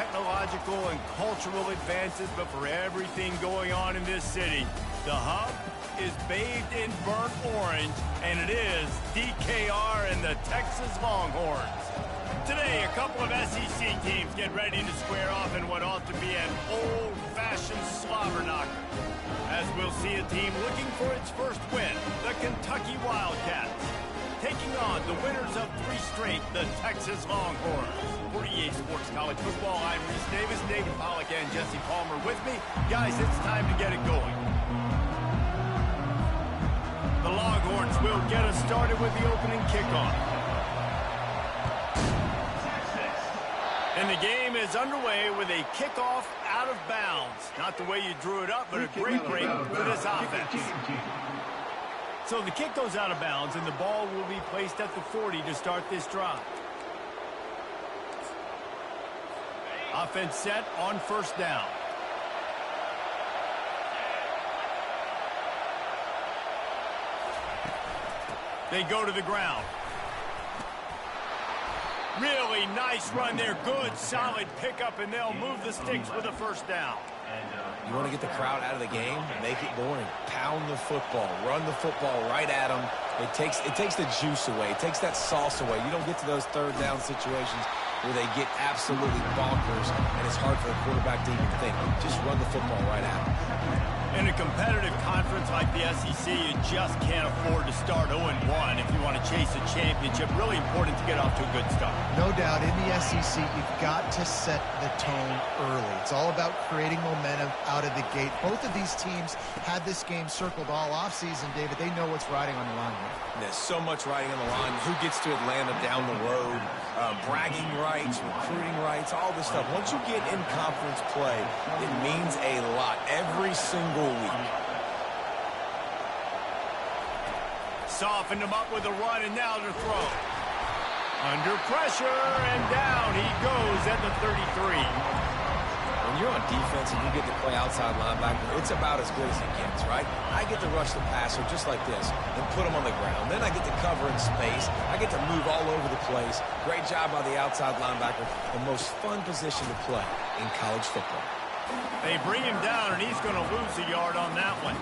technological and cultural advances, but for everything going on in this city, the hub is bathed in burnt orange, and it is DKR and the Texas Longhorns. Today, a couple of SEC teams get ready to square off in what ought to be an old-fashioned slobber knocker. As we'll see a team looking for its first win, the Kentucky Wildcats, taking on the winners of 3 straight, the Texas Longhorns. For EA Sports College Football, I'm Reese Davis, Nathan Pollock, and Jesse Palmer with me. Guys, it's time to get it going. The Longhorns will get us started with the opening kickoff. And the game is underway with a kickoff out of bounds. Not the way you drew it up, but a great break for this offense. So the kick goes out of bounds, and the ball will be placed at the 40 to start this drive. Offense set on first down. They go to the ground. Really nice run there. Good, solid pickup, and they'll move the sticks with a first down. You want to get the crowd out of the game, make it boring. Pound the football, run the football right at them. It takes the juice away. It takes that sauce away. You don't get to those third down situations where they get absolutely bonkers, and it's hard for the quarterback to even think. Just run the football right at them. In a competitive conference like the SEC, you just can't afford to start 0-1 if you want to chase a championship. Really important to get off to a good start. No doubt, in the SEC, you've got to set the tone early. It's all about creating momentum out of the gate. Both of these teams had this game circled all offseason, David. They know what's riding on the line here. There's so much riding on the line. Who gets to Atlanta down the road? Bragging rights, recruiting rights, all this stuff. Once you get in conference play, it means a lot every single week. Softened him up with a run, and now to throw. Under pressure, and down he goes at the 33. When you're on defense and you get to play outside linebacker, it's about as good as it gets, right? I get to rush the passer just like this and put him on the ground. Then I get to cover in space. I get to move all over the place. Great job by the outside linebacker. The most fun position to play in college football. They bring him down, and he's going to lose a yard on that one.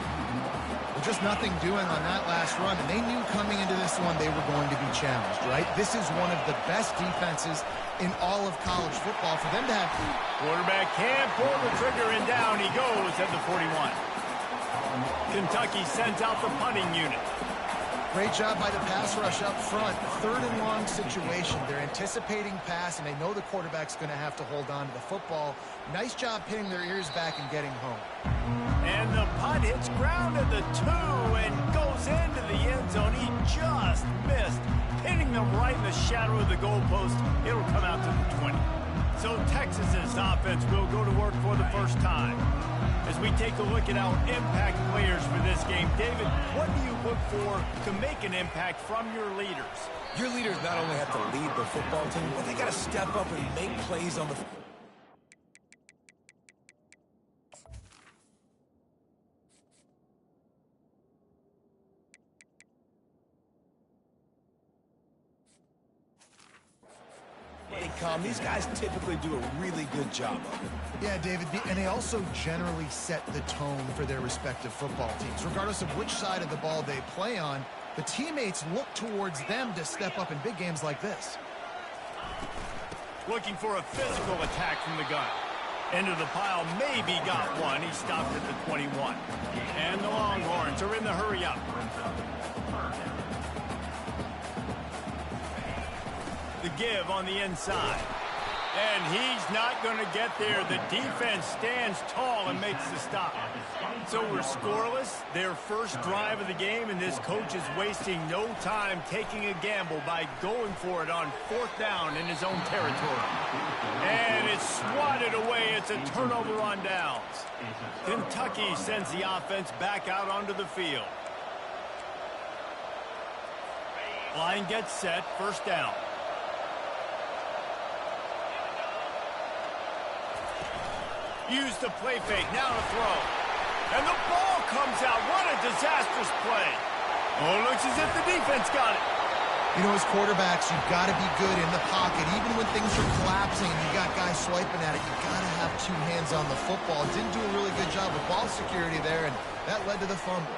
Well, just nothing doing on that last run, and they knew coming into this one they were going to be challenged, right? This is one of the best defenses in all of college football. For them to have... Quarterback can't pull the trigger, and down he goes at the 41. Kentucky sends out the punting unit. Great job by the pass rush up front. Third and long situation. They're anticipating pass, and they know the quarterback's going to have to hold on to the football. Nice job pinning their ears back and getting home. And the punt hits ground at the 2 and goes into the end zone. He just missed, hitting them right in the shadow of the goalpost. It'll come out to the 20. So Texas's offense will go to work for the first time. As we take a look at our impact players for this game, David, what do you look for to make an impact from your leaders? Your leaders not only have to lead the football team, but they got to step up and make plays on the field. These guys typically do a really good job of it. Yeah, David, and they also generally set the tone for their respective football teams. Regardless of which side of the ball they play on, the teammates look towards them to step up in big games like this. Looking for a physical attack from the gun. Into the pile, maybe got one. He stopped at the 21. And the Longhorns are in the hurry-up. The give on the inside. And he's not going to get there. The defense stands tall and makes the stop. So we're scoreless. Their first drive of the game, and this coach is wasting no time taking a gamble by going for it on 4th down in his own territory. And it's swatted away. It's a turnover on downs. Kentucky sends the offense back out onto the field. Line gets set, first down. Use the play fake, now to throw. And the ball comes out. What a disastrous play. Oh, looks as if the defense got it. You know, as quarterbacks, you've got to be good in the pocket. Even when things are collapsing and you got guys swiping at it, you've got to have two hands on the football. Didn't do a really good job with ball security there, and that led to the fumble.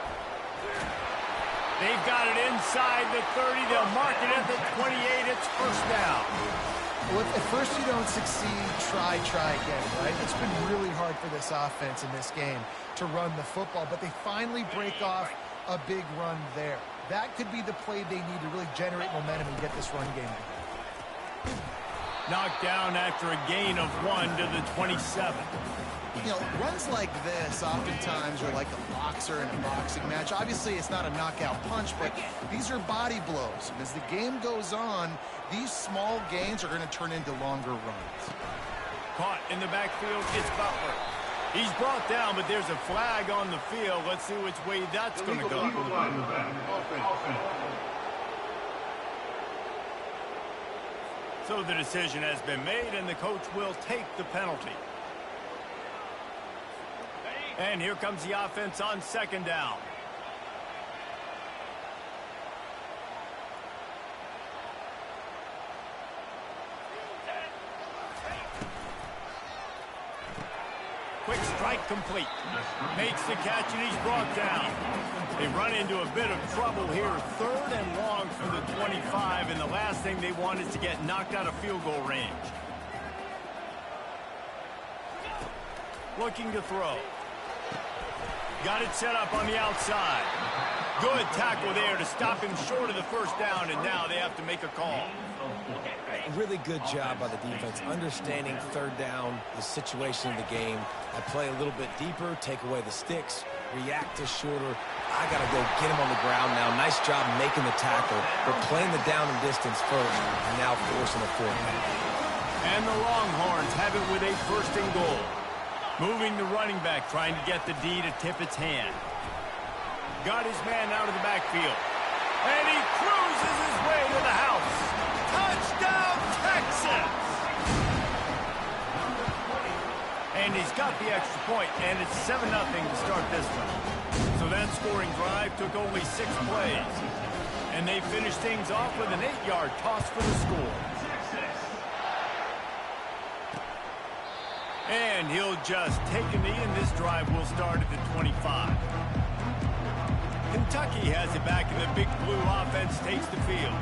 They've got it inside the 30. They'll mark it at the 28. It's first down. Well, if at first you don't succeed, try again, right? It's been really hard for this offense in this game to run the football, but they finally break off a big run there. That could be the play they need to really generate momentum and get this run game going. Knocked down after a gain of 1 to the 27. You know, runs like this oftentimes are like a boxer in a boxing match. Obviously, it's not a knockout punch, but these are body blows. And as the game goes on, these small gains are going to turn into longer runs. Caught in the backfield, it's Butler. He's brought down, but there's a flag on the field. Let's see which way that's going to go. So the decision has been made, and the coach will take the penalty. And here comes the offense on second down. Quick strike complete. Makes the catch, and he's brought down. They run into a bit of trouble here. 3rd and long from the 25, and the last thing they want is to get knocked out of field goal range. Looking to throw. Got it set up on the outside. Good tackle there to stop him short of the first down, and now they have to make a call. Really good job by the defense, understanding 3rd down, the situation of the game. I play a little bit deeper, take away the sticks, react to shorter. I got to go get him on the ground now. Nice job making the tackle, but playing the down and distance first, and now forcing a 4th down. And the Longhorns have it with a 1st and goal. Moving the running back, trying to get the D to tip its hand. Got his man out of the backfield. And he cruises his way to the house. Touchdown, Texas! And he's got the extra point, and it's 7-0 to start this one. So that scoring drive took only 6 plays. And they finished things off with an 8-yard toss for the score. And he'll just take a knee, and this drive will start at the 25. Kentucky has it back, and the Big Blue offense takes the field.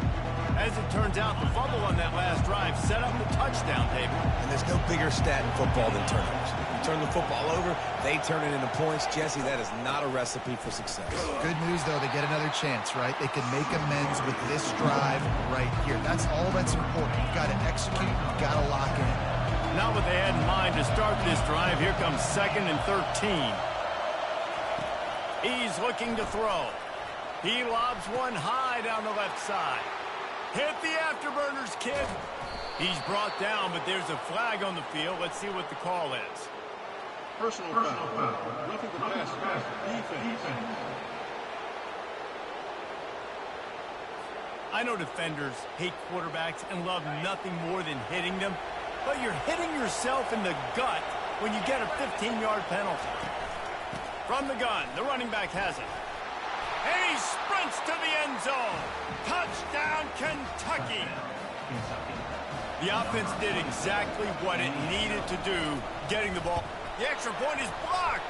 As it turns out, the fumble on that last drive set up the touchdown table. And there's no bigger stat in football than turnovers. You turn the football over, they turn it into points. Jesse, that is not a recipe for success. Good news, though, they get another chance, right? They can make amends with this drive right here. That's all that's important. You've got to execute, you've got to lock in. Not what they had in mind to start this drive. Here comes 2nd and 13. He's looking to throw. He lobs one high down the left side. Hit the afterburners, kid. He's brought down, but there's a flag on the field. Let's see what the call is. Personal foul. Roughing the passer. Defense. I know defenders hate quarterbacks and love nothing more than hitting them, but you're hitting yourself in the gut when you get a 15-yard penalty. From the gun, the running back has it. And he sprints to the end zone. Touchdown, Kentucky. The offense did exactly what it needed to do, getting the ball. The extra point is blocked.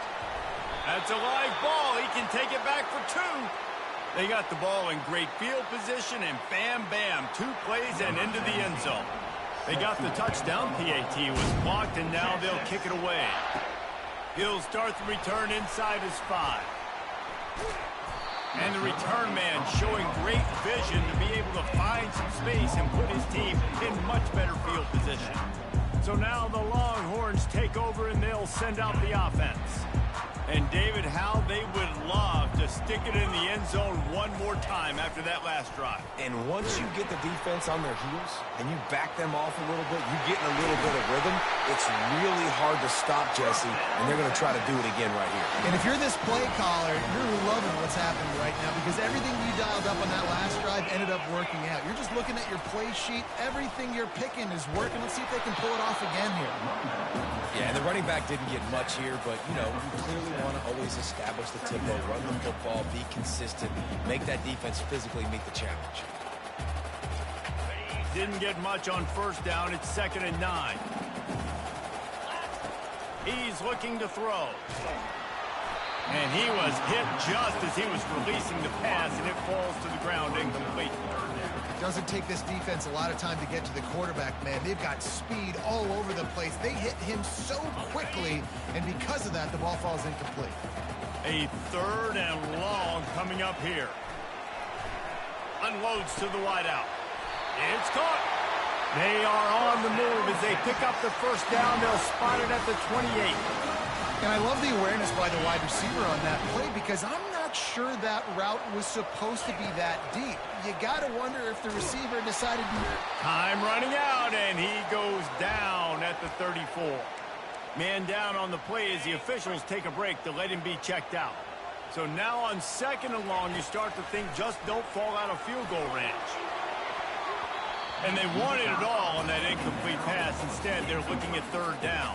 That's a live ball. He can take it back for 2. They got the ball in great field position, and bam, bam, 2 plays and into the end zone. They got the touchdown. PAT was blocked, and now they'll kick it away. He'll start the return inside his 5. And the return man showing great vision to be able to find some space and put his team in much better field position. So now the Longhorns take over, and they'll send out the offense. And David, how they would love to stick it in the end zone one more time after that last drive. And once you get the defense on their heels and you back them off a little bit, you get in a little bit of rhythm, it's really hard to stop, Jesse, and they're going to try to do it again right here. And if you're this play caller, you're loving what's happening right now because everything you dialed up on that last drive ended up working out. You're just looking at your play sheet. Everything you're picking is working. Let's see if they can pull it off again here. Yeah, and the running back didn't get much here, but, you know, you clearly want to always establish the tempo, run the football, be consistent, make that defense physically meet the challenge. Didn't get much on first down. It's 2nd and 9. He's looking to throw. And he was hit just as he was releasing the pass, and it falls to the ground incomplete. It doesn't take this defense a lot of time to get to the quarterback, man. They've got speed all over the place. They hit him so quickly, and because of that, the ball falls incomplete. A 3rd and long coming up here. Unloads to the wideout. It's caught. They are on the move as they pick up the first down. They'll spot it at the 28. And I love the awareness by the wide receiver on that play because I'm not sure that route was supposed to be that deep. You got to wonder if the receiver decided to... Time running out, and he goes down at the 34. Man down on the play as the officials take a break to let him be checked out. So now on 2nd and long, you start to think just don't fall out of field goal range. And they wanted it all on that incomplete pass. Instead, they're looking at 3rd down.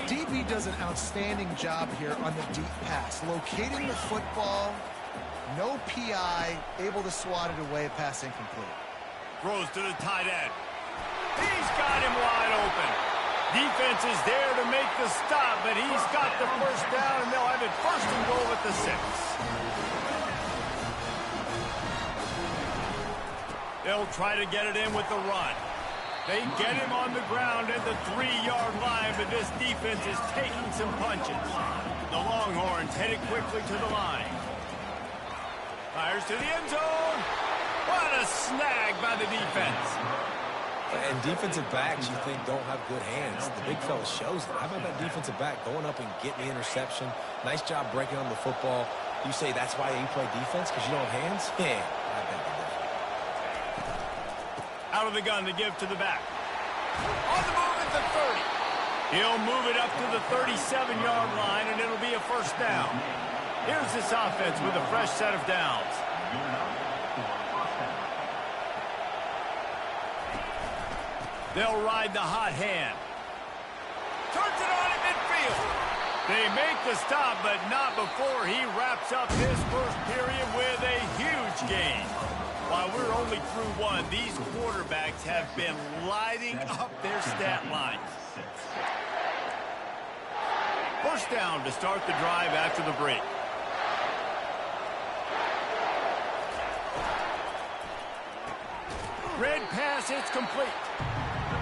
DB does an outstanding job here on the deep pass. Locating the football, no PI, able to swat it away, pass incomplete. Throws to the tight end. He's got him wide open. Defense is there to make the stop, but he's got the first down, and they'll have it 1st and goal at the 6. They'll try to get it in with the run. They get him on the ground at the 3-yard line, but this defense is taking some punches. The Longhorns headed quickly to the line. Fires to the end zone. What a snag by the defense. And defensive backs you think don't have good hands. The big fella shows it. How about that defensive back going up and getting the interception? Nice job breaking on the football. You say that's why you play defense, because you don't have hands? Yeah, I bet you do. Out of the gun to give to the back. On the move at the 30. He'll move it up to the 37-yard line, and it'll be a 1st down. Here's this offense with a fresh set of downs. They'll ride the hot hand. Turns it on at midfield. They make the stop, but not before he wraps up this first period with a huge gain. While we're only through 1, these quarterbacks have been lighting up their stat lines. 1st down to start the drive after the break. Red pass, it's complete.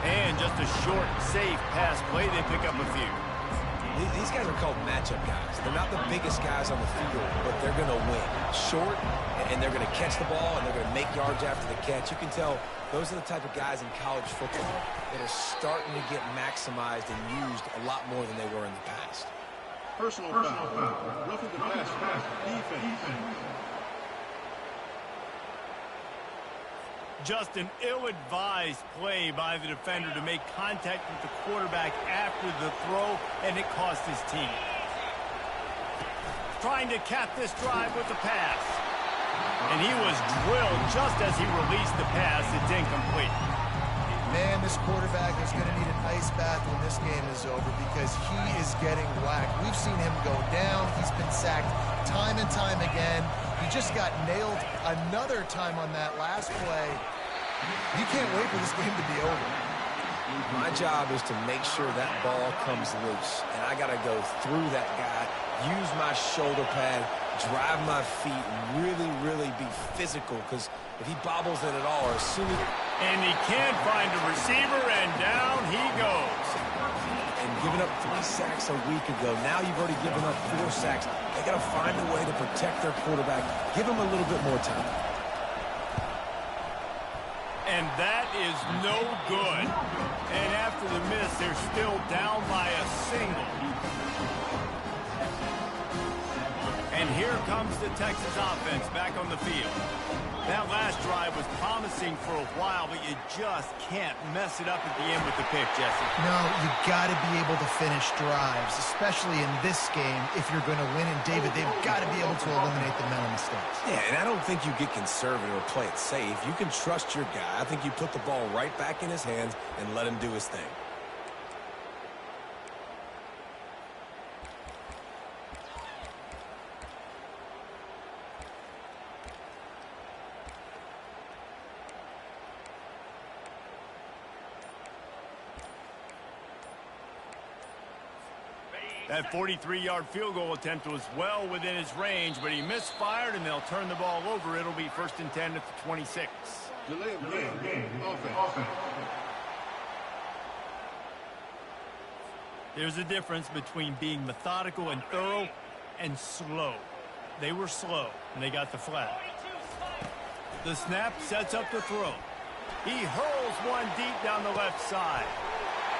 And just a short, safe pass play. They pick up a few. These guys are called matchup guys. They're not the biggest guys on the field, but they're going to win. Short, and they're going to catch the ball, and they're going to make yards after the catch. You can tell those are the type of guys in college football that are starting to get maximized and used a lot more than they were in the past. Personal foul. Roughing the pass. Defense. Just an ill-advised play by the defender to make contact with the quarterback after the throw, and it cost his team. Trying to cap this drive with the pass. And he was drilled just as he released the pass. It's incomplete. Man, this quarterback is going to need an ice bath when this game is over because he is getting whacked. We've seen him go down. He's been sacked time and time again. He just got nailed another time on that last play. You can't wait for this game to be over. My job is to make sure that ball comes loose, and I got to go through that guy, use my shoulder pad, drive my feet, and really be physical, because if he bobbles it at all, or as soon as... And he can't find a receiver, and down he goes. And giving up 3 sacks a week ago, now you've already given up 4 sacks. They got to find a way to protect their quarterback. Give him a little bit more time. And that is no good. And after the miss, they're still down by a single. And here comes the Texas offense back on the field. That last drive was promising for a while, but you just can't mess it up at the end with the pick, Jesse. No, you got to be able to finish drives, especially in this game. If you're going to win, and David, they've got to be able to eliminate the mental mistakes. Yeah, and I don't think you get conservative or play it safe. You can trust your guy. I think you put the ball right back in his hands and let him do his thing. That 43-yard field goal attempt was well within his range, but he misfired, and they'll turn the ball over. It'll be 1st and 10 at the 26. Delay of game. Offense. There's a difference between being methodical and thorough and slow. They were slow, and they got the flag. The snap sets up the throw. He hurls one deep down the left side.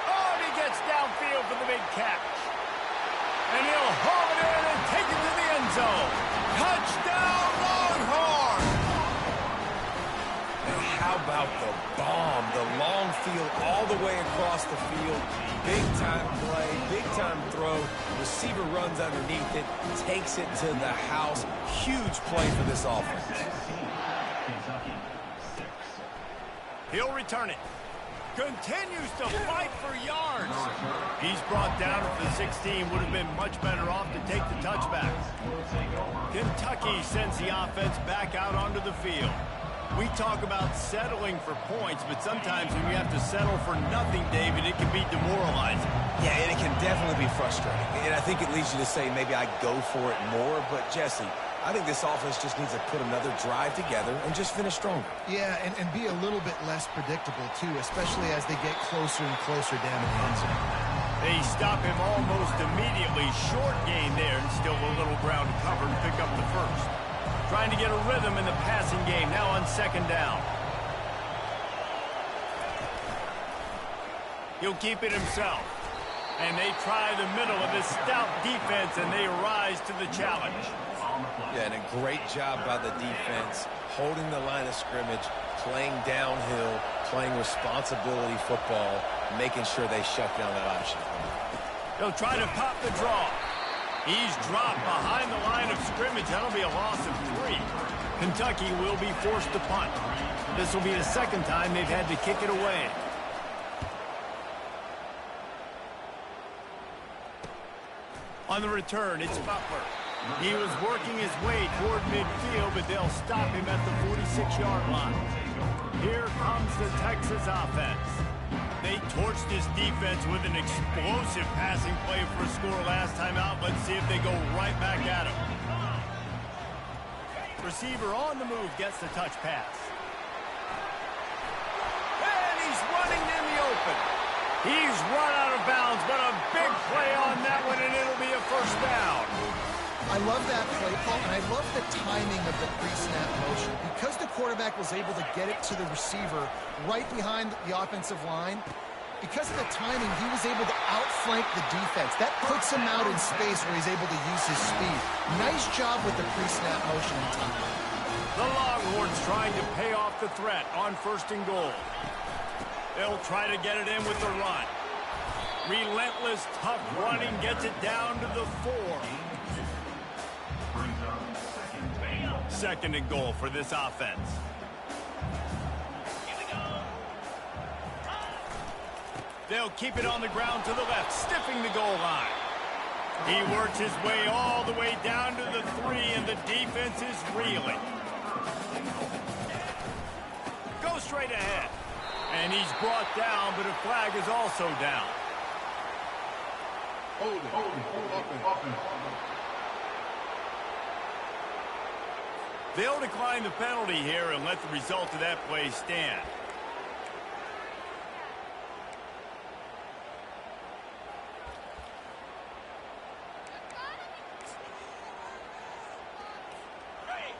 Oh, and he gets downfield for the big catch. And he'll haul it in and take it to the end zone. Touchdown, Longhorn! And how about the bomb? The long field all the way across the field. Big-time play, big-time throw. Receiver runs underneath it, takes it to the house. Huge play for this offense. He'll return it. Continues to fight for yards. He's brought down at the 16. Would have been much better off to take the touchback. Kentucky sends the offense back out onto the field. We talk about settling for points, but sometimes when you have to settle for nothing, David, it can be demoralizing. Yeah, and it can definitely be frustrating. And I think it leads you to say maybe I go for it more. But, Jesse, I think this offense just needs to put another drive together and just finish stronger. Yeah, and be a little bit less predictable, too, especially as they get closer and closer down the end zone. They stop him almost immediately. Short gain there, and still a little ground to cover and pick up the first. Trying to get a rhythm in the passing game, now on 2nd down. He'll keep it himself. And they try the middle of this stout defense, and they rise to the challenge. Yeah, and a great job by the defense, holding the line of scrimmage, playing downhill, playing responsibility football, making sure they shut down that option. They'll try to pop the draw. He's dropped behind the line of scrimmage. That'll be a loss of 3. Kentucky will be forced to punt. This will be the 2nd time they've had to kick it away. On the return, it's Butler. He was working his way toward midfield, but they'll stop him at the 46-yard line. Here comes the Texas offense. They torched this defense with an explosive passing play for a score last time out. Let's see if they go right back at him. Receiver on the move gets the touch pass. And he's running in the open. He's run out of bounds, but a big play on that one, and it'll be a 1st down. I love that play call, and I love the timing of the pre-snap motion. Because the quarterback was able to get it to the receiver right behind the offensive line, because of the timing, he was able to outflank the defense. That puts him out in space where he's able to use his speed. Nice job with the pre-snap motion and timing. The Longhorns trying to pay off the threat on 1st and goal. They'll try to get it in with the run. Relentless, tough running gets it down to the 4. 2nd and goal for this offense. They'll keep it on the ground to the left, stiffing the goal line. He works his way all the way down to the 3, and the defense is reeling. Go straight ahead. And he's brought down, but a flag is also down. Offense. They'll decline the penalty here and let the result of that play stand.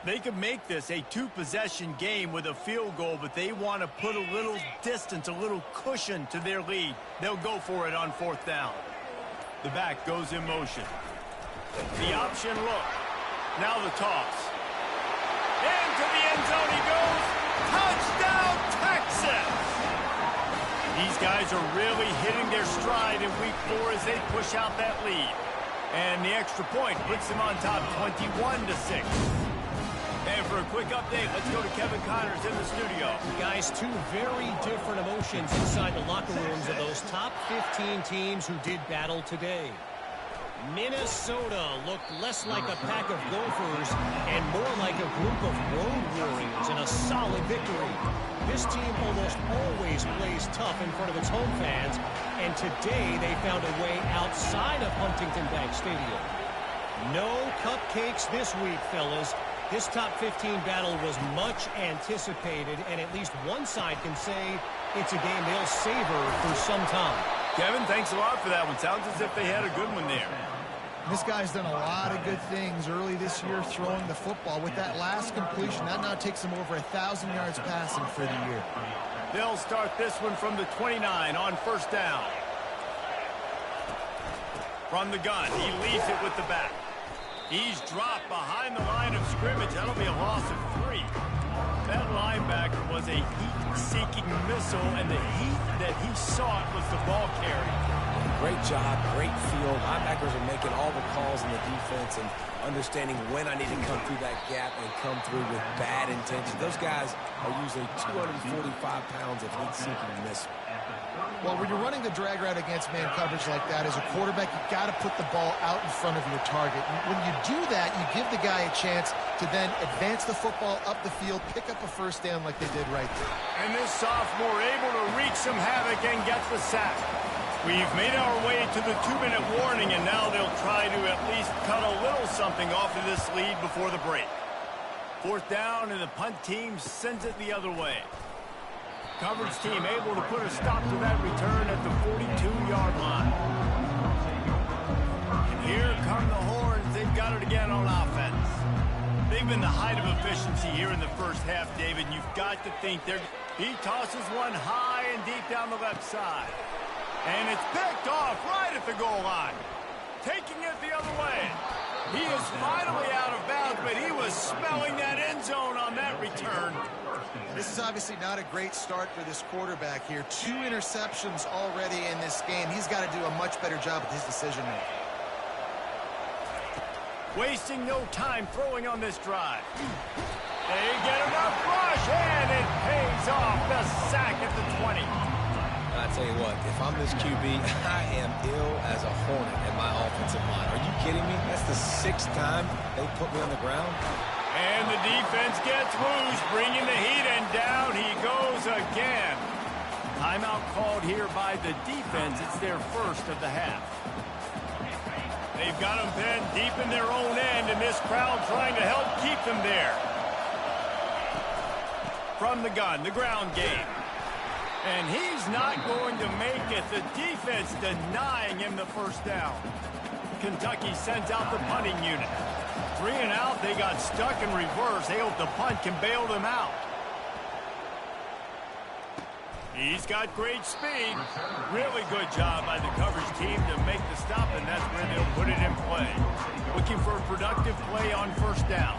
They could make this a 2-possession game with a field goal, but they want to put a little distance, a little cushion to their lead. They'll go for it on 4th down. The back goes in motion. The option look. Now the toss. Into the end zone he goes. Touchdown, Texas! These guys are really hitting their stride in week 4 as they push out that lead. And the extra point puts them on top 21-6. And for a quick update, let's go to Kevin Connors in the studio. Guys, 2 very different emotions inside the locker rooms of those top 15 teams who did battle today. Minnesota looked less like a pack of Gophers and more like a group of road warriors in a solid victory. This team almost always plays tough in front of its home fans, and today they found a way outside of Huntington Bank Stadium. No cupcakes this week, fellas. This top 15 battle was much anticipated, and at least one side can say it's a game they'll savor for some time. Kevin, thanks a lot for that one. Sounds as if they had a good one there. This guy's done a lot of good things early this year throwing the football. With that last completion, that now takes him over 1,000 yards passing for the year. They'll start this one from the 29 on first down. From the gun, he leads it with the back. He's dropped behind the line of scrimmage. That'll be a loss of 3. That linebacker was a heat-seeking missile, and the heat that he sought was the ball carry. Great job, great field. Linebackers are making all the calls in the defense and understanding when I need to come through that gap and come through with bad intention. Those guys are usually 245 pounds of heat-seeking missile. Well, when you're running the drag route against man coverage like that, as a quarterback, you've got to put the ball out in front of your target. When you do that, you give the guy a chance to then advance the football up the field, pick up a first down like they did right there. And this sophomore able to wreak some havoc and get the sack. We've made our way to the 2-minute warning, and now they'll try to at least cut a little something off of this lead before the break. 4th down, and the punt team sends it the other way. Coverage team able to put a stop to that return at the 42-yard line. And here come the Horns. They've got it again on offense. They've been the height of efficiency here in the first half, David. You've got to think he tosses one high and deep down the left side. And it's picked off right at the goal line. Taking it the other way. He is finally out of bounds, but he was smelling that end zone on that return. This is obviously not a great start for this quarterback here. 2 interceptions already in this game. He's got to do a much better job with his decision-making. Wasting no time throwing on this drive. They get enough rush, and it pays off. The sack at the 20. I tell you what, if I'm this QB, I am ill as a hornet at my offensive line. Are you kidding me? That's the 6th time they put me on the ground. And the defense gets loose, bringing the heat, and down he goes again. Timeout called here by the defense. It's their first of the half. They've got them pinned deep in their own end, and this crowd trying to help keep them there. From the gun, the ground game. And he's not going to make it. The defense denying him the first down. Kentucky sends out the punting unit. 3 and out, they got stuck in reverse. They hope the punt can bail them out. He's got great speed. Really good job by the coverage team to make the stop, and that's where they'll put it in play. Looking for a productive play on first down.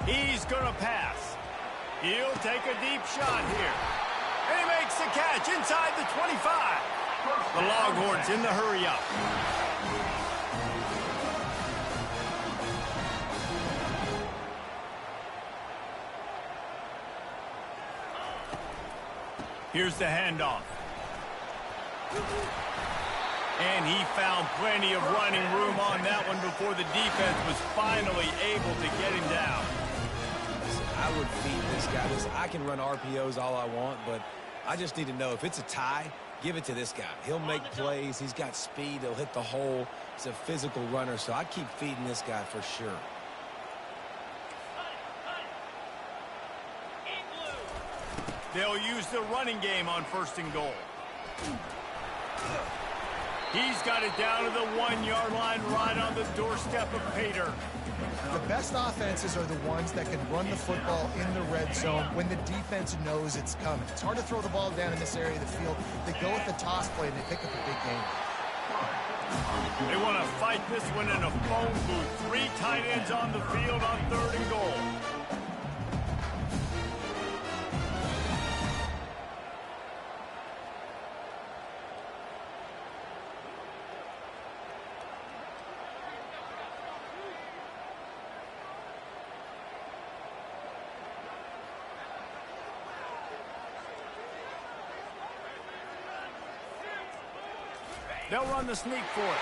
He's going to pass. He'll take a deep shot here. And he makes the catch inside the 25. The Longhorns in the hurry up. Here's the handoff. And he found plenty of running room on that one before the defense was finally able to get him down. I would feed this guy. I can run RPOs all I want, but I just need to know if it's a tie, give it to this guy. He'll make plays. He's got speed. He'll hit the hole. He's a physical runner, so I keep feeding this guy for sure. They'll use the running game on 1st and goal. He's got it down to the 1-yard line right on the doorstep of Pater. The best offenses are the ones that can run the football in the red zone when the defense knows it's coming. It's hard to throw the ball down in this area of the field. They go with the toss play, and they pick up a big game. They want to fight this one in a phone booth. 3 tight ends on the field on 3rd and goal. They'll run the sneak for it.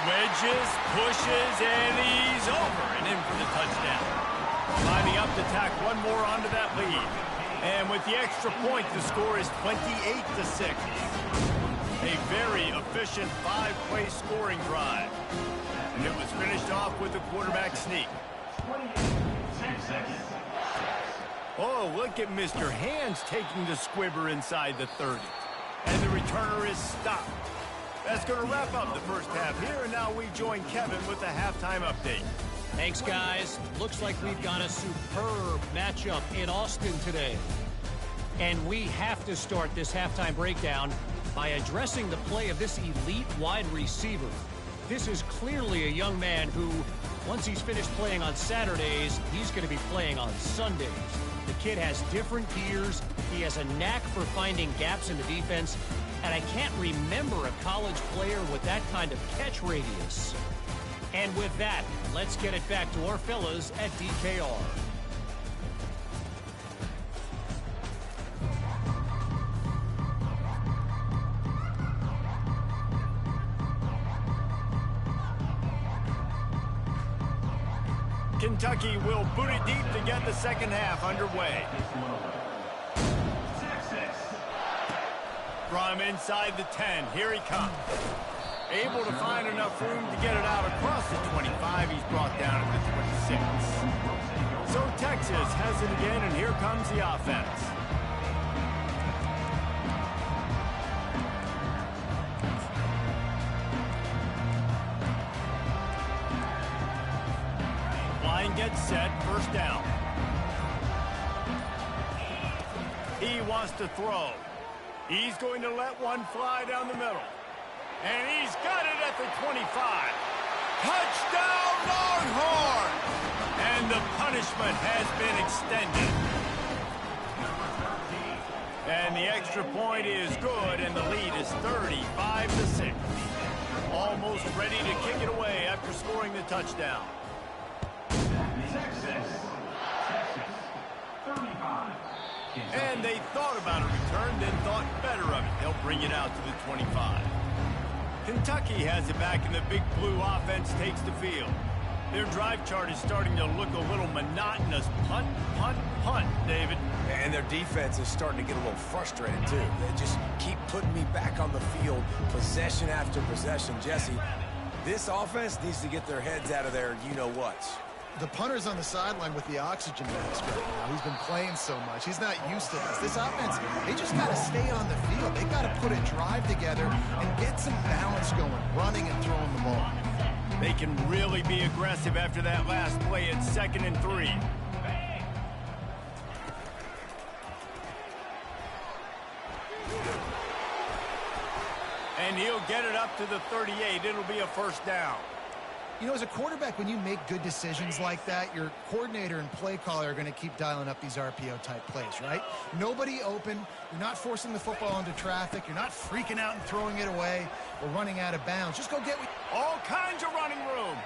Wedges, pushes, and he's over and in for the touchdown. Lining up to tack one more onto that lead. And with the extra point, the score is 28-6. A very efficient 5-play scoring drive. And it was finished off with a quarterback sneak. Oh, look at Mr. Hands taking the squibber inside the 30. And the returner is stopped. That's going to wrap up the first half here, and now we join Kevin with the halftime update. Thanks, guys. Looks like we've got a superb matchup in Austin today. And we have to start this halftime breakdown by addressing the play of this elite wide receiver. This is clearly a young man who, once he's finished playing on Saturdays, he's going to be playing on Sundays. The kid has different gears. He has a knack for finding gaps in the defense. And I can't remember a college player with that kind of catch radius. And with that, let's get it back to our fellas at DKR. Kentucky will boot it deep to get the second half underway. From inside the 10, here he comes. Able to find enough room to get it out across the 25. He's brought down at the 26. So Texas has it again, and here comes the offense. Line gets set, first down. He wants to throw. He's going to let one fly down the middle. And he's got it at the 25. Touchdown, Longhorn! And the punishment has been extended. And the extra point is good, and the lead is 35-6. Almost ready to kick it away after scoring the touchdown. And they thought about a return, then thought better of it. They'll bring it out to the 25. Kentucky has it back, and the Big Blue offense takes the field. Their drive chart is starting to look a little monotonous. Punt, punt, punt, David. And their defense is starting to get a little frustrated, too. They just keep putting me back on the field, possession after possession. Jesse, this offense needs to get their heads out of their you-know-whats. The punter's on the sideline with the oxygen mask right now. He's been playing so much. He's not used to this. This offense, they just got to stay on the field. They got to put a drive together and get some balance going, running and throwing the ball. They can really be aggressive after that last play at 2nd and 3. And he'll get it up to the 38. It'll be a first down. You know, as a quarterback, when you make good decisions like that, your coordinator and play caller are going to keep dialing up these RPO-type plays, right? Nobody open. You're not forcing the football into traffic. You're not freaking out and throwing it away or running out of bounds. Just go get all kinds of running room.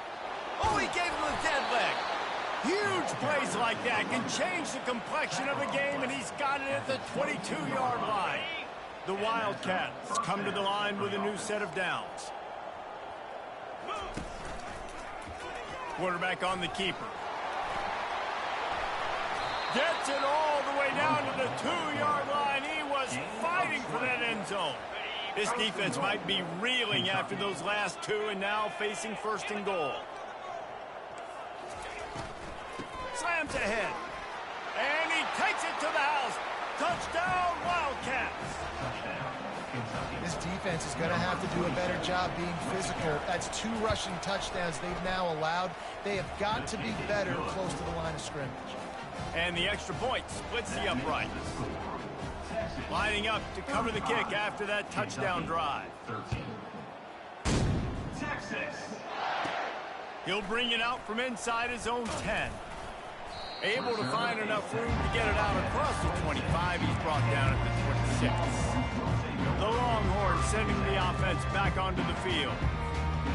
Oh, he gave him a dead leg. Huge plays like that can change the complexion of a game, and he's got it at the 22-yard line. The Wildcats come to the line with a new set of downs. Quarterback on the keeper. Gets it all the way down to the 2-yard line. He was fighting for that end zone. This defense might be reeling after those last two and now facing 1st and goal. Slams ahead. And he takes it to the house. Touchdown, Wildcats. This defense is going to have to do a better job being physical. That's 2 rushing touchdowns they've now allowed. They have got to be better close to the line of scrimmage. And the extra point splits the uprights. Lining up to cover the kick after that touchdown drive. He'll bring it out from inside his own 10. Able to find enough room to get it out across the 25. He's brought down at the 26. The Longhorns sending the offense back onto the field.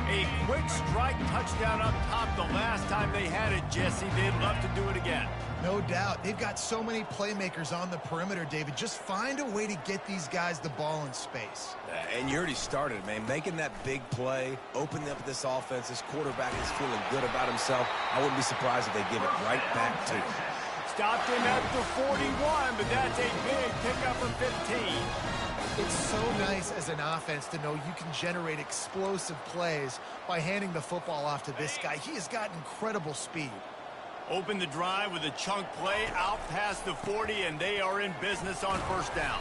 A quick strike touchdown up top the last time they had it, Jesse. They'd love to do it again. No doubt. They've got so many playmakers on the perimeter, David. Just find a way to get these guys the ball in space. And you already started, man. Making that big play, opening up this offense. This quarterback is feeling good about himself. I wouldn't be surprised if they give it right back to him. Stopped him at the 41, but that's a big pickup of 15. It's so nice as an offense to know you can generate explosive plays by handing the football off to this guy. He has got incredible speed. Open the drive with a chunk play out past the 40, and they are in business on first down.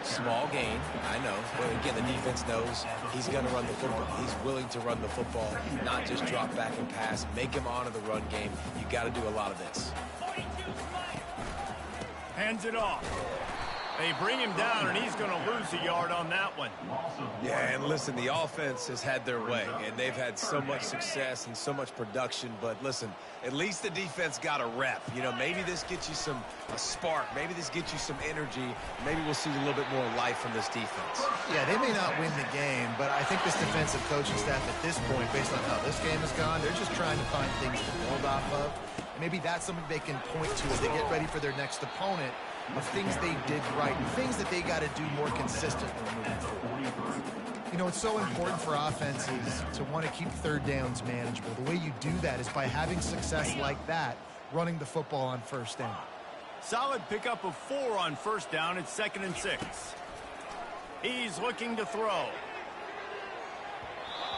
Small gain, I know. But again, the defense knows he's going to run the football. He's willing to run the football, not just drop back and pass. Make him honor the run game. You got to do a lot of this. Hands it off. They bring him down, and he's going to lose a yard on that one. Yeah, and listen, the offense has had their way, and they've had so much success and so much production. But listen, at least the defense got a rep. You know, maybe this gets you a spark. Maybe this gets you some energy. Maybe we'll see a little bit more life from this defense. Yeah, they may not win the game, but I think this defensive coaching staff at this point, based on how this game has gone, they're just trying to find things to build off of. Maybe that's something they can point to as they get ready for their next opponent, of things they did right, and things that they got to do more consistently moving forward. You know, it's so important for offenses to want to keep third downs manageable. The way you do that is by having success like that, running the football on first down. Solid pickup of 4 on first down. It's 2nd and 6. He's looking to throw.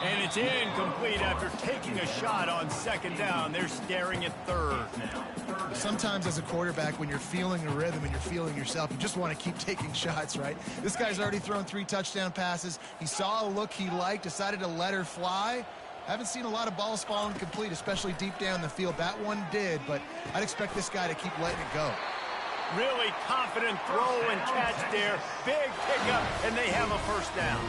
And it's incomplete after taking a shot on 2nd down. They're staring at 3rd now. Sometimes as a quarterback, when you're feeling a rhythm and you're feeling yourself, you just want to keep taking shots, right? This guy's already thrown 3 touchdown passes. He saw a look he liked, decided to let her fly. Haven't seen a lot of balls falling complete, especially deep down the field. That one did, but I'd expect this guy to keep letting it go. Really confident throw and catch there. Big pickup, and they have a first down.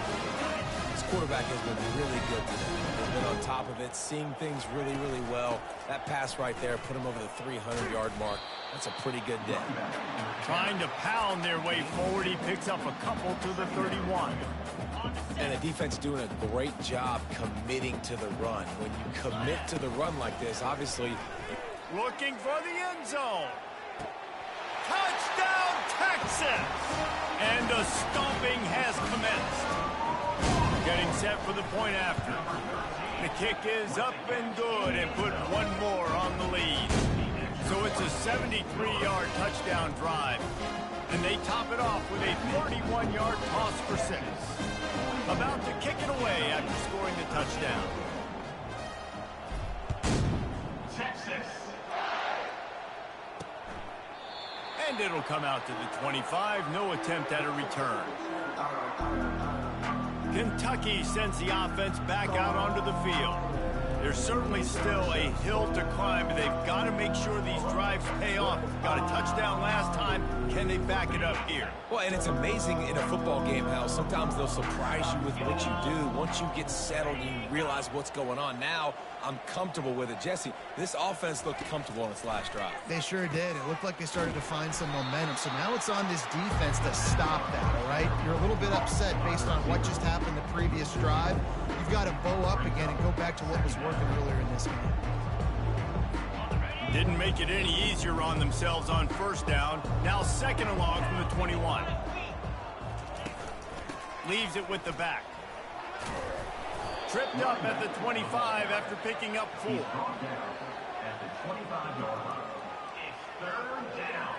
This quarterback has been really good today. They've been on top of it, seeing things really, really well. That pass right there put him over the 300-yard mark. That's a pretty good day. Trying to pound their way forward. He picks up a couple to the 31. And the defense doing a great job committing to the run. When you commit to the run like this, obviously... Looking for the end zone. Touchdown, Texas! And the stomping has commenced. Getting set for the point after. The kick is up and good and put one more on the lead. So it's a 73-yard touchdown drive. And they top it off with a 31-yard toss for 6. About to kick it away after scoring the touchdown. Texas. And it'll come out to the 25. No attempt at a return. Kentucky sends the offense back out onto the field. There's certainly still a hill to climb, but they've got to make sure these drives pay off. Got a touchdown last time. Can they back it up here? Well, and it's amazing in a football game how sometimes they'll surprise you with what you do. Once you get settled and you realize what's going on, now I'm comfortable with it. Jesse, this offense looked comfortable on its last drive. They sure did. It looked like they started to find some momentum. So now it's on this defense to stop that, all right? You're a little bit upset based on what just happened the previous drive. You've got to bow up again and go back to what was working earlier in this game. Didn't make it any easier on themselves on first down. Now 2nd and long from the 21. Leaves it with the back. Tripped up at the 25 after picking up 4. At the 25-yard line. It's 3rd down.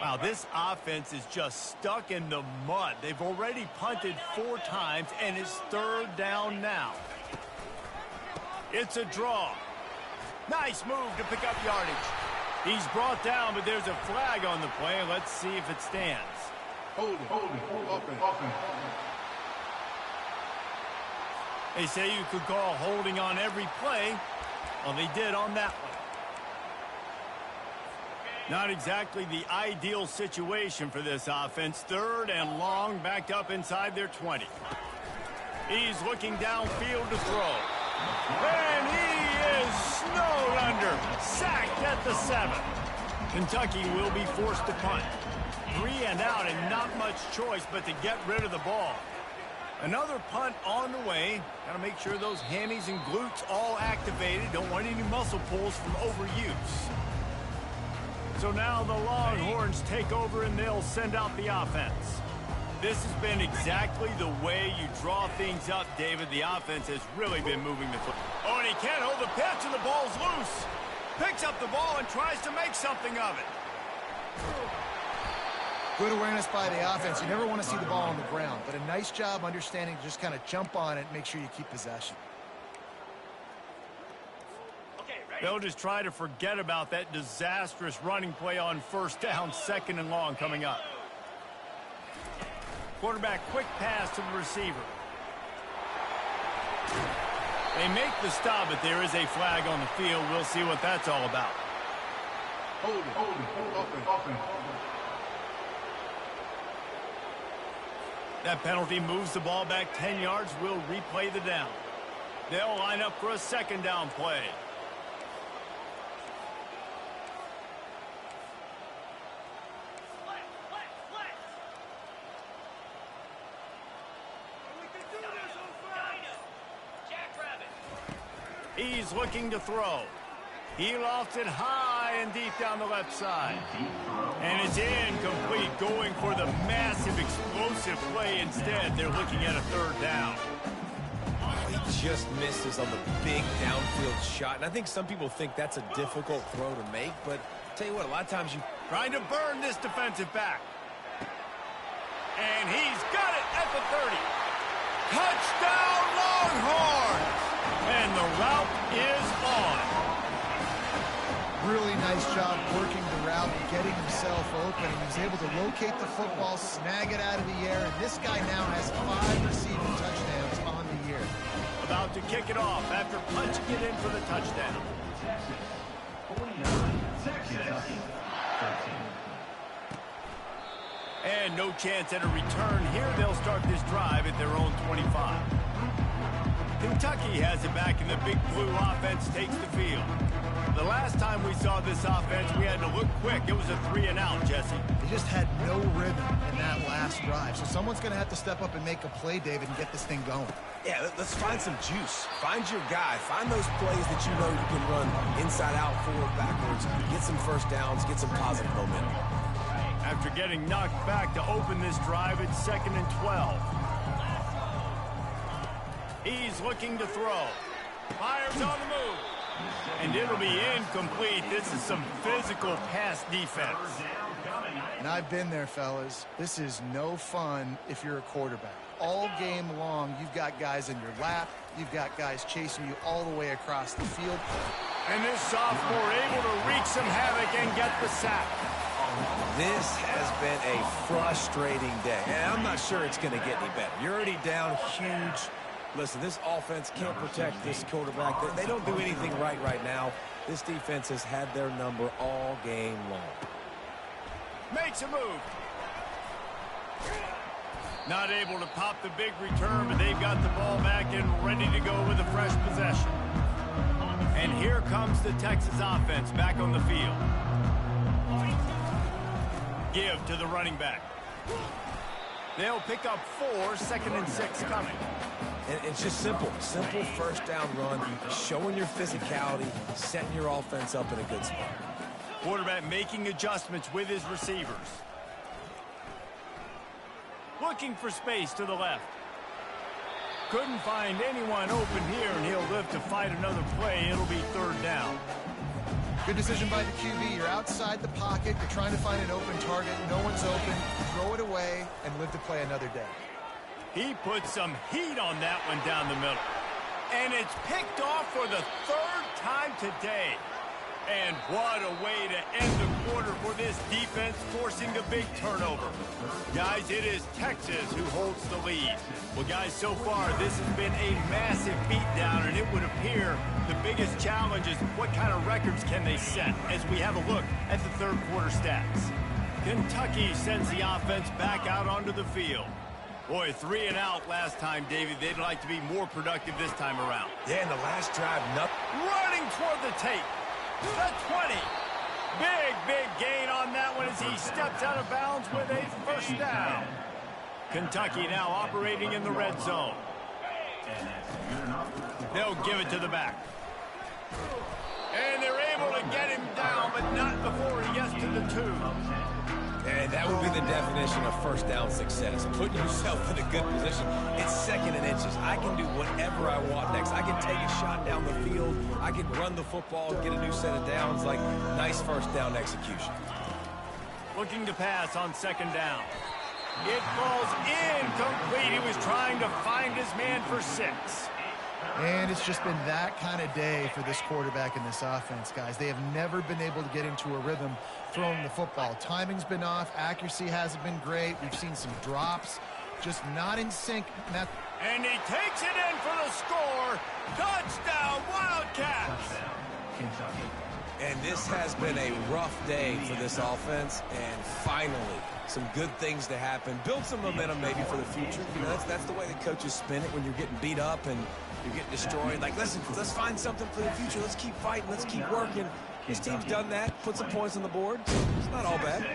Wow, this offense is just stuck in the mud. They've already punted 4 times, and it's 3rd down now. It's a draw. Nice move to pick up yardage. He's brought down, but there's a flag on the play. Let's see if it stands. Hold it. They say you could call holding on every play. Well, they did on that one. Not exactly the ideal situation for this offense. 3rd and long, backed up inside their 20. He's looking downfield to throw. And he is snowed under. Sacked at the 7. Kentucky will be forced to punt. 3 and out and not much choice but to get rid of the ball. Another punt on the way. Got to make sure those hammies and glutes all activated. Don't want any muscle pulls from overuse. So now the Longhorns take over and they'll send out the offense. This has been exactly the way you draw things up, David. The offense has really been moving the foot. Oh, and he can't hold the pitch, and the ball's loose. Picks up the ball and tries to make something of it. Good awareness by the offense. You never want to see the ball on the ground, but a nice job understanding to just kind of jump on it and make sure you keep possession. They'll just try to forget about that disastrous running play on first down, 2nd and long coming up. Quarterback quick pass to the receiver. They make the stop, but there is a flag on the field. We'll see what that's all about. Hold it. That penalty moves the ball back 10 yards. We'll replay the down. They'll line up for a 2nd down play. He's looking to throw. He lofts it high and deep down the left side. And it's incomplete, going for the massive explosive play instead. They're looking at a 3rd down. He just misses on the big downfield shot. And I think some people think that's a difficult throw to make, but I'll tell you what, a lot of times you... Trying to burn this defensive back. And he's got it at the 30. Touchdown, Longhorns! And the route is on. Really nice job working the route and getting himself open. He was able to locate the football, snag it out of the air, and this guy now has 5 receiving touchdowns on the year. About to kick it off after punching it in for the touchdown. And no chance at a return here. They'll start this drive at their own 25. Kentucky has it back, and the Big Blue offense takes the field. The last time we saw this offense, we had to look quick. It was a 3-and-out, Jesse. They just had no rhythm in that last drive. So someone's going to have to step up and make a play, David, and get this thing going. Yeah, let's find some juice. Find your guy. Find those plays that you know you can run inside out, forward, backwards. Get some first downs. Get some positive momentum. After getting knocked back to open this drive, it's 2nd and 12. He's looking to throw. Fires on the move. And it'll be incomplete. This is some physical pass defense. And I've been there, fellas. This is no fun if you're a quarterback. All game long, you've got guys in your lap. You've got guys chasing you all the way across the field. And this sophomore able to wreak some havoc and get the sack. This has been a frustrating day. And I'm not sure it's going to get any better. You're already down huge. Listen, this offense can't protect this quarterback. They don't do anything right now. This defense has had their number all game long. Makes a move. Not able to pop the big return, but they've got the ball back and ready to go with a fresh possession. And here comes the Texas offense back on the field. Give to the running back. They'll pick up 4, 2nd and 6 coming. And it's just simple first down run, showing your physicality, setting your offense up in a good spot. Quarterback making adjustments with his receivers. Looking for space to the left. Couldn't find anyone open here, and he'll live to fight another play. It'll be 3rd down. Good decision by the QB. You're outside the pocket. You're trying to find an open target. No one's open. Throw it away and live to play another day. He put some heat on that one down the middle. And it's picked off for the 3rd time today. And what a way to end the quarter for this defense, forcing the big turnover. Guys, it is Texas who holds the lead. Well, guys, so far this has been a massive beatdown, and it would appear the biggest challenge is what kind of records can they set as we have a look at the 3rd quarter stats. Kentucky sends the offense back out onto the field. Boy, 3-and-out last time, David. They'd like to be more productive this time around. Yeah, in the last drive, running toward the tape. The 20. Big gain on that one as he steps out of bounds with a first down. Kentucky now operating in the red zone. They'll give it to the back. And they're able to get him down, but not before he gets to the 2. And that would be the definition of first down success. Putting yourself in a good position. It's second and inches. I can do whatever I want next. I can take a shot down the field. I can run the football, get a new set of downs. Like, nice first down execution. Looking to pass on second down. It falls incomplete. He was trying to find his man for 6. And it's just been that kind of day for this quarterback and this offense, guys. They have never been able to get into a rhythm throwing the football. Timing's been off. Accuracy hasn't been great. We've seen some drops. Just not in sync. And he takes it in for the score. Touchdown, Wildcats! And this has been a rough day for this offense, and finally, some good things to happen. Build some momentum maybe for the future. You know, that's the way the coaches spin it when you're getting beat up and you're getting destroyed. Like, listen, let's find something for the future. Let's keep fighting. Let's keep working. This team's done that, put some points on the board, so it's not all bad.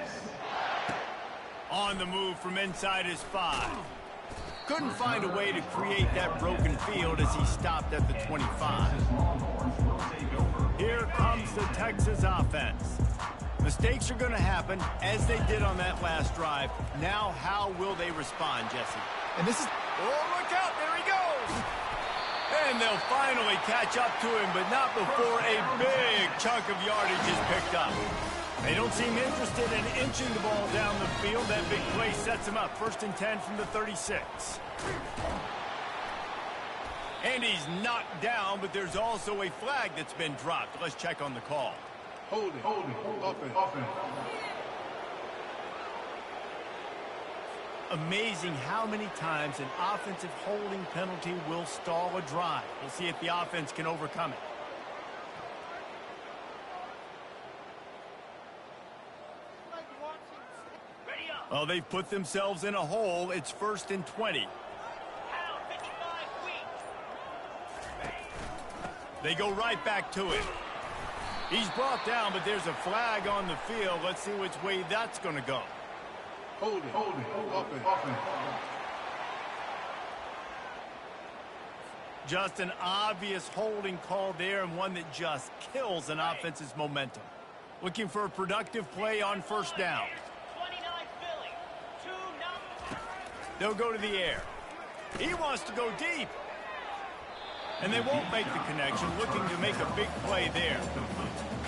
On the move from inside his 5. Couldn't find a way to create that broken field as he stopped at the 25. Here comes the Texas offense. Mistakes are going to happen, as they did on that last drive. Now, how will they respond, Jesse? And this is... Oh, look out! There he goes! And they'll finally catch up to him, but not before a big chunk of yardage is picked up. They don't seem interested in inching the ball down the field. That big play sets him up. 1st and 10 from the 36. And he's knocked down, but there's also a flag that's been dropped. Let's check on the call. Holding, offense. Amazing how many times an offensive holding penalty will stall a drive. We'll see if the offense can overcome it. Well, they've put themselves in a hole. It's 1st and 20. They go right back to it. He's brought down, but there's a flag on the field. Let's see which way that's going to go. Holding, offense. Just an obvious holding call there, and one that just kills an offense's momentum. Looking for a productive play on 1st down. They'll go to the air. He wants to go deep. And they won't make the connection, looking to make a big play there.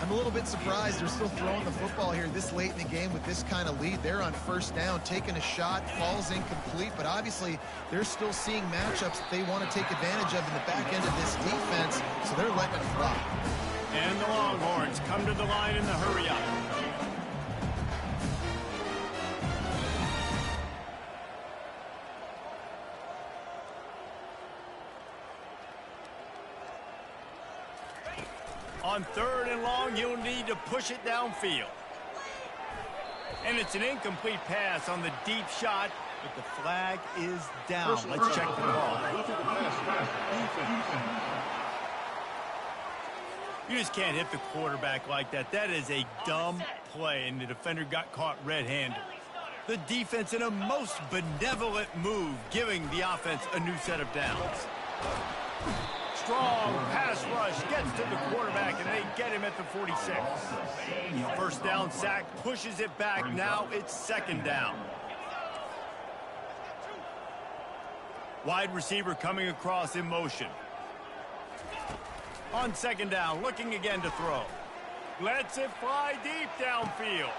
I'm a little bit surprised they're still throwing the football here this late in the game with this kind of lead. They're on 1st down, taking a shot, falls incomplete, but obviously they're still seeing matchups that they want to take advantage of in the back end of this defense, so they're letting it fly. And the Longhorns come to the line in the hurry-up. On 3rd and long, you'll need to push it downfield. And it's an incomplete pass on the deep shot, but the flag is down. Let's check the ball. You just can't hit the quarterback like that. That is a dumb play, and the defender got caught red-handed. The defense in a most benevolent move, giving the offense a new set of downs. Strong pass rush gets to the quarterback, and they get him at the 46. 1st down sack pushes it back. Now it's 2nd down. Wide receiver coming across in motion. On 2nd down, looking again to throw. Lets it fly deep downfield.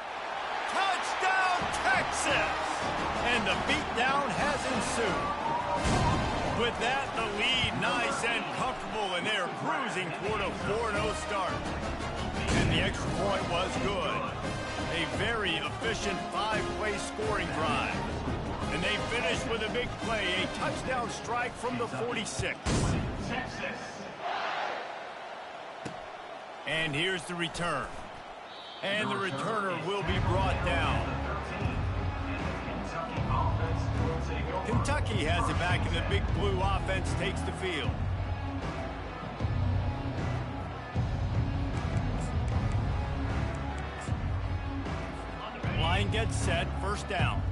Touchdown, Texas! And the beatdown has ensued. With that, the lead nice and comfortable, and they're cruising toward a 4-0 start. And the extra point was good. A very efficient 5-play scoring drive. And they finished with a big play, a touchdown strike from the 46. And here's the return. And the returner will be brought down. Kentucky has it back, and the Big Blue offense takes the field. Line gets set, 1st down.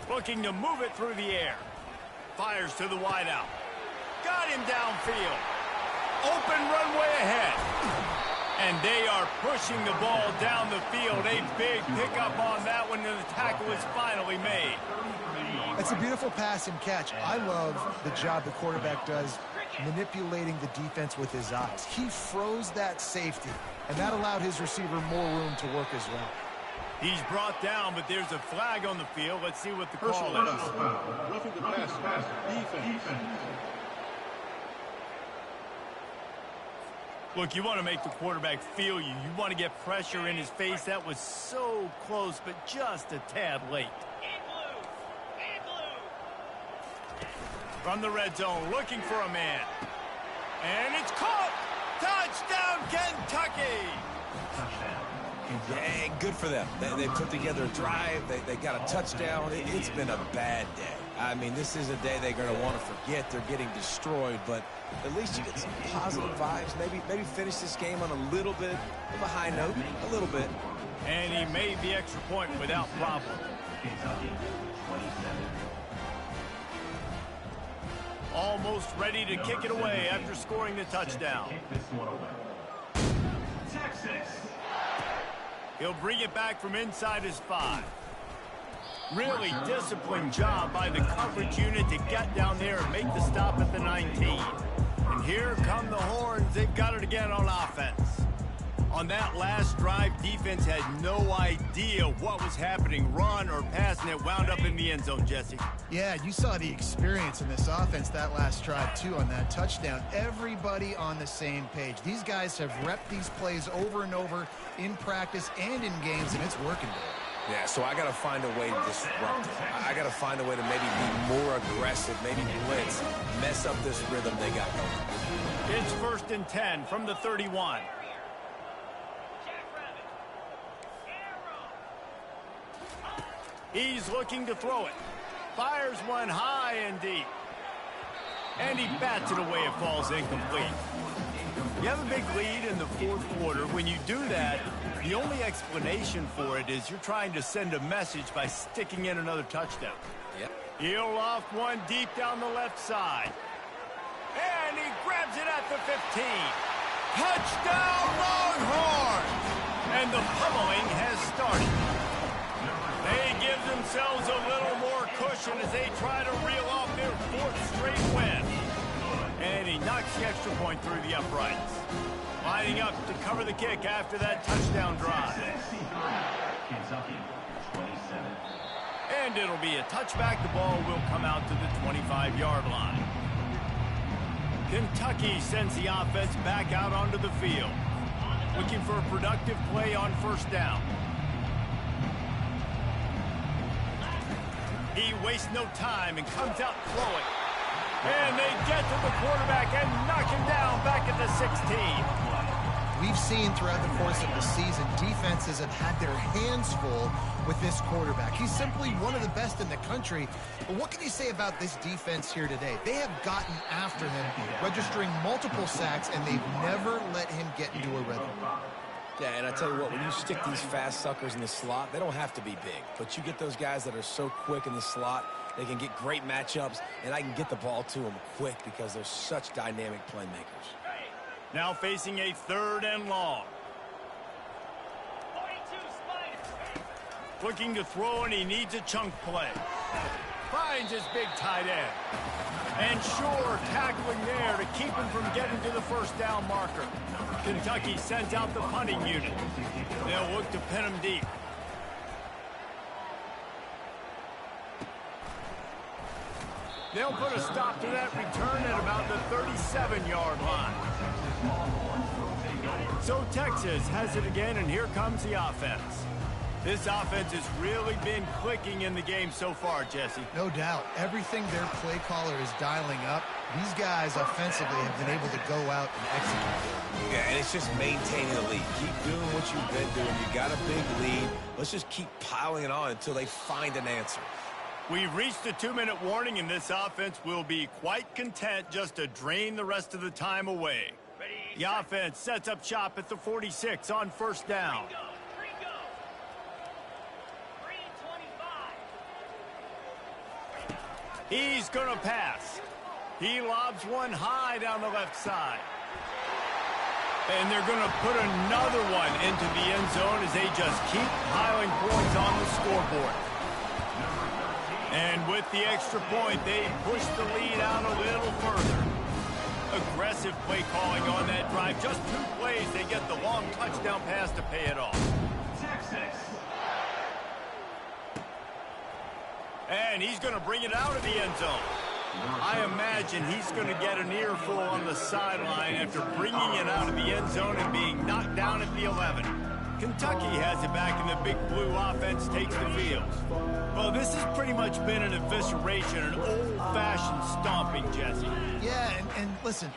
Looking to move it through the air. Fires to the wideout. Got him downfield. open runway ahead. And they are pushing the ball down the field. A big pickup on that one, and the tackle is finally made. It's a beautiful pass and catch. I love the job the quarterback does manipulating the defense with his eyes. He froze that safety, and that allowed his receiver more room to work as well. He's brought down, but there's a flag on the field. Let's see what the call is. Roughing the passer. Defense. Look, you want to make the quarterback feel you. You want to get pressure in his face. That was so close, but just a tad late. From the red zone, looking for a man. And it's caught! Touchdown, Kentucky! Yeah, good for them. They put together a drive. They got a touchdown. It's been a bad day. I mean, this is a day they're going to want to forget. They're getting destroyed, but at least you get some positive vibes. Maybe finish this game on a little bit of a high note, a little bit. And he made the extra point without problem. Almost ready to kick it away after scoring the touchdown. He'll bring it back from inside his 5. Really disciplined job by the coverage unit to get down there and make the stop at the 19. And here come the Horns. They've got it again on offense. On that last drive, defense had no idea what was happening, run or pass, and it wound up in the end zone, Jesse. Yeah, you saw the experience in this offense that last drive, too, on that touchdown. Everybody on the same page. These guys have repped these plays over and over in practice and in games, and it's working for them. Yeah, so I got to find a way to disrupt it. I got to find a way to maybe be more aggressive, maybe blitz, mess up this rhythm they got going. It's 1st and 10 from the 31. He's looking to throw it. Fires one high and deep. And he bats it away. It falls incomplete. You have a big lead in the 4th quarter. When you do that, the only explanation for it is you're trying to send a message by sticking in another touchdown. Yep. He'll loft one deep down the left side. And he grabs it at the 15. Touchdown, Longhorns! And the pummeling has started. They give themselves a little more cushion as they try to reel off their 4th straight win. And he knocks the extra point through the uprights. Lining up to cover the kick after that touchdown drive. And it'll be a touchback. The ball will come out to the 25-yard line. Kentucky sends the offense back out onto the field. Looking for a productive play on 1st down. He wastes no time and comes out throwing. And they get to the quarterback and knock him down back at the 16. We've seen throughout the course of the season, defenses have had their hands full with this quarterback. He's simply one of the best in the country. But what can you say about this defense here today? They have gotten after him, registering multiple sacks, and they've never let him get into a rhythm. Yeah, and I tell you what, when you stick these fast suckers in the slot, they don't have to be big. But you get those guys that are so quick in the slot, they can get great matchups, and I can get the ball to them quick because they're such dynamic playmakers. Now facing a 3rd and long. Looking to throw, and he needs a chunk play. Finds his big tight end. And sure, tackling there to keep him from getting to the 1st down marker. Kentucky sends out the punting unit. They'll look to pin him deep. They'll put a stop to that return at about the 37-yard line. So Texas has it again, and here comes the offense. This offense has really been clicking in the game so far, Jesse. No doubt. Everything their play caller is dialing up, these guys offensively have been able to go out and execute. Yeah, and it's just maintaining the lead. Keep doing what you've been doing. You got a big lead. Let's just keep piling it on until they find an answer. We've reached the 2-minute warning, and this offense will be quite content just to drain the rest of the time away. The offense sets up shop at the 46 on 1st down. He's going to pass. He lobs one high down the left side. And they're going to put another one into the end zone as they just keep piling points on the scoreboard. And with the extra point, they push the lead out a little further. Aggressive play calling on that drive. Just 2 plays, they get the long touchdown pass to pay it off. And he's going to bring it out of the end zone. I imagine he's going to get an earful on the sideline after bringing it out of the end zone and being knocked down at the 11. Kentucky has it back, and the Big Blue offense takes the field. Well, this has pretty much been an evisceration, an old-fashioned stomping, Jesse. Yeah, and listen,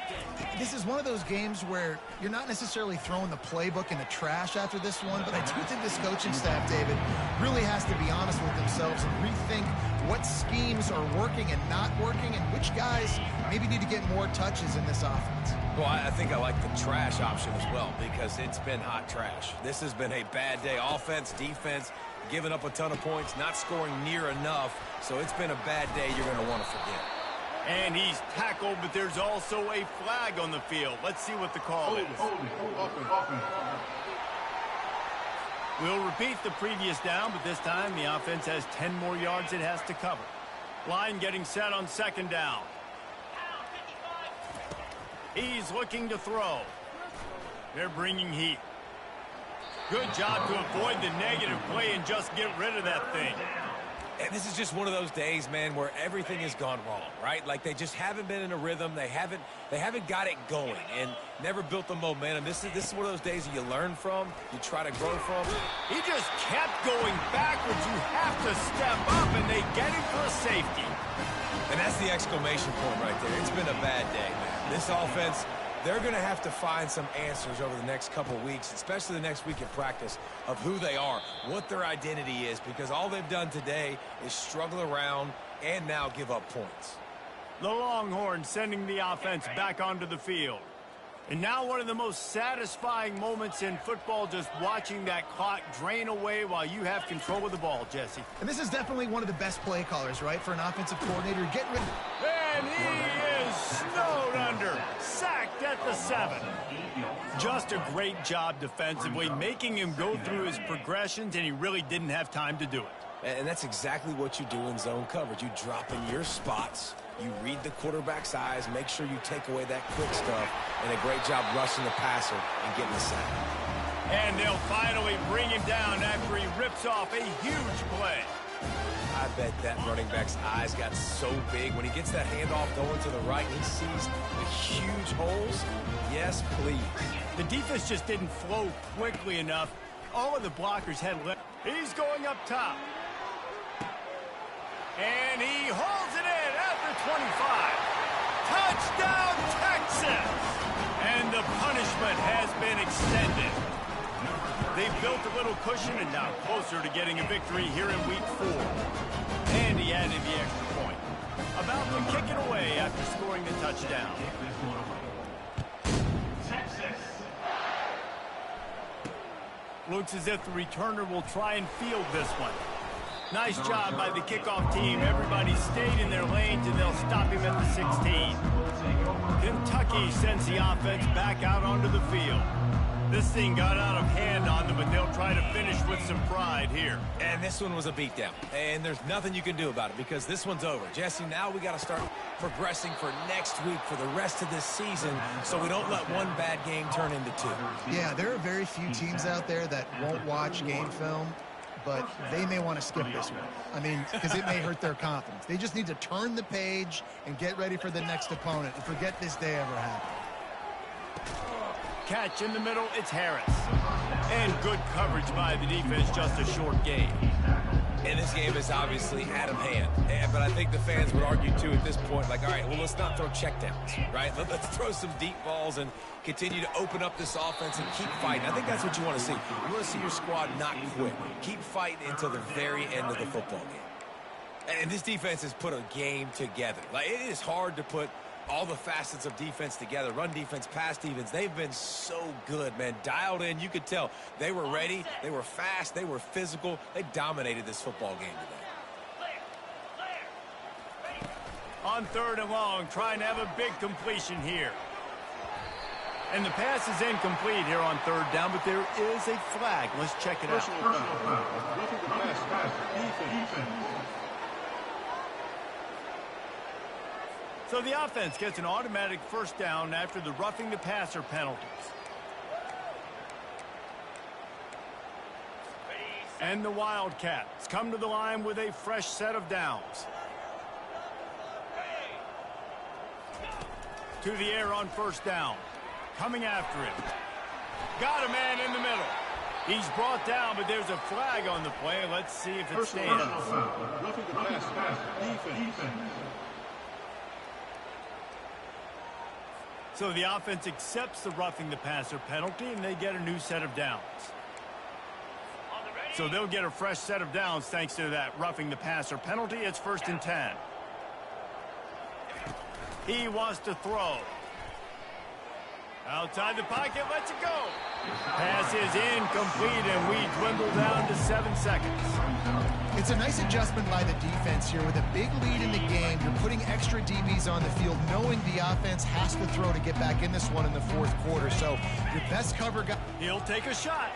this is one of those games where you're not necessarily throwing the playbook in the trash after this one, but I do think this coaching staff, David, really has to be honest with themselves and rethink what schemes are working and not working, and which guys maybe need to get more touches in this offense. Well, I think I like the trash option as well, because it's been hot trash. This has been a bad day. Offense, defense, giving up a ton of points, not scoring near enough. So it's been a bad day you're going to want to forget. And he's tackled, but there's also a flag on the field. Let's see what the call is. We'll repeat the previous down, but this time the offense has 10 more yards it has to cover. Line getting set on second down. He's looking to throw. They're bringing heat. Good job to avoid the negative play and just get rid of that thing. And this is just one of those days, man, where everything has gone wrong, right? Like they just haven't been in a rhythm. They haven't got it going and never built the momentum. This is one of those days that you learn from, you try to grow from. He just kept going backwards. You have to step up, and they get him for a safety. And that's the exclamation point right there. It's been a bad day, man. This offense, they're going to have to find some answers over the next couple of weeks, especially the next week in practice, of who they are, what their identity is, because all they've done today is struggle around and now give up points. The Longhorns sending the offense back onto the field. And now one of the most satisfying moments in football, just watching that clock drain away while you have control of the ball, Jesse. And this is definitely one of the best play callers, right, for an offensive coordinator. Get rid of... And he is snowed under, sacked at the 7. Just a great job defensively, making him go through his progressions, and he really didn't have time to do it. And that's exactly what you do in zone coverage. You drop in your spots, you read the quarterback's eyes, make sure you take away that quick stuff, and a great job rushing the passer and getting the sack. And they'll finally bring him down after he rips off a huge play. I bet that running back's eyes got so big when he gets that handoff going to the right and he sees the huge holes. Yes, please. The defense just didn't flow quickly enough. All of the blockers had left. He's going up top. And he holds it in at the 25. Touchdown, Texas! And the punishment has been extended. They've built a little cushion and now closer to getting a victory here in week 4. And he added the extra point. About to kick it away after scoring the touchdown. Looks as if the returner will try and field this one. Nice job by the kickoff team. Everybody stayed in their lanes, and they'll stop him at the 16. Kentucky sends the offense back out onto the field. This thing got out of hand on them, but they'll try to finish with some pride here. And this one was a beatdown. And there's nothing you can do about it because this one's over. Jesse, now we got to start progressing for next week for the rest of this season so we don't let one bad game turn into 2. Yeah, there are very few teams out there that won't watch game film, but they may want to skip this one. I mean, because it may hurt their confidence. They just need to turn the page and get ready for the next opponent and forget this day ever happened. Catch in the middle, it's Harris. And good coverage by the defense, just a short game. And this game is obviously out of hand. But I think the fans would argue, too, at this point, like, all right, well, let's not throw checkdowns, right? Let's throw some deep balls and continue to open up this offense and keep fighting. I think that's what you want to see. You want to see your squad not quit. Keep fighting until the very end of the football game. And this defense has put a game together. Like, it is hard to put all the facets of defense together. Run defense, pass defense. They've been so good, man. Dialed in. You could tell they were ready. They were fast. They were physical. They dominated this football game today. On 3rd and long, trying to have a big completion here. And the pass is incomplete here on third down, but there is a flag. Let's check it out. Personal foul. Roughing the passer. Defense. So the offense gets an automatic first down after the roughing the passer penalties. And the Wildcats come to the line with a fresh set of downs. To the air on first down. Coming after him. Got a man in the middle. He's brought down, but there's a flag on the play. Let's see if it stands. Personal foul. Roughing the passer. Defense. So the offense accepts the roughing the passer penalty, and they get a new set of downs. So they'll get a fresh set of downs thanks to that roughing the passer penalty. It's 1st and 10. He wants to throw. Outside the pocket, lets it go. Pass is incomplete, and we dwindle down to 7 seconds. It's a nice adjustment by the defense here. With a big lead in the game, you're putting extra DBs on the field, knowing the offense has to throw to get back in this one in the 4th quarter. So your best cover guy. He'll take a shot.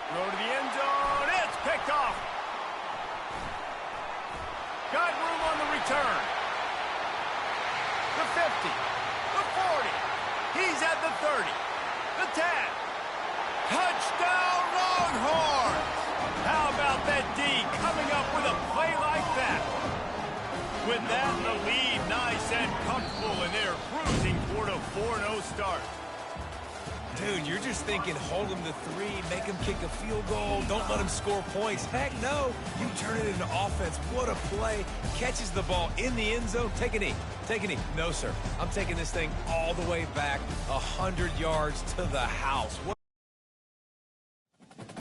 Throw to the end zone. It's picked off. Got room on the return. The 50. The 40. He's at the 30. The 10. Touchdown Longhorns! How about that D coming up with a play like that? With that, the lead nice and comfortable, and they're cruising toward a 4-0 start. Dude, you're just thinking, hold him to 3, make him kick a field goal, don't let him score points. Heck no, you turn it into offense. What a play. Catches the ball in the end zone. Take a knee. Take a knee. No, sir. I'm taking this thing all the way back 100 yards to the house.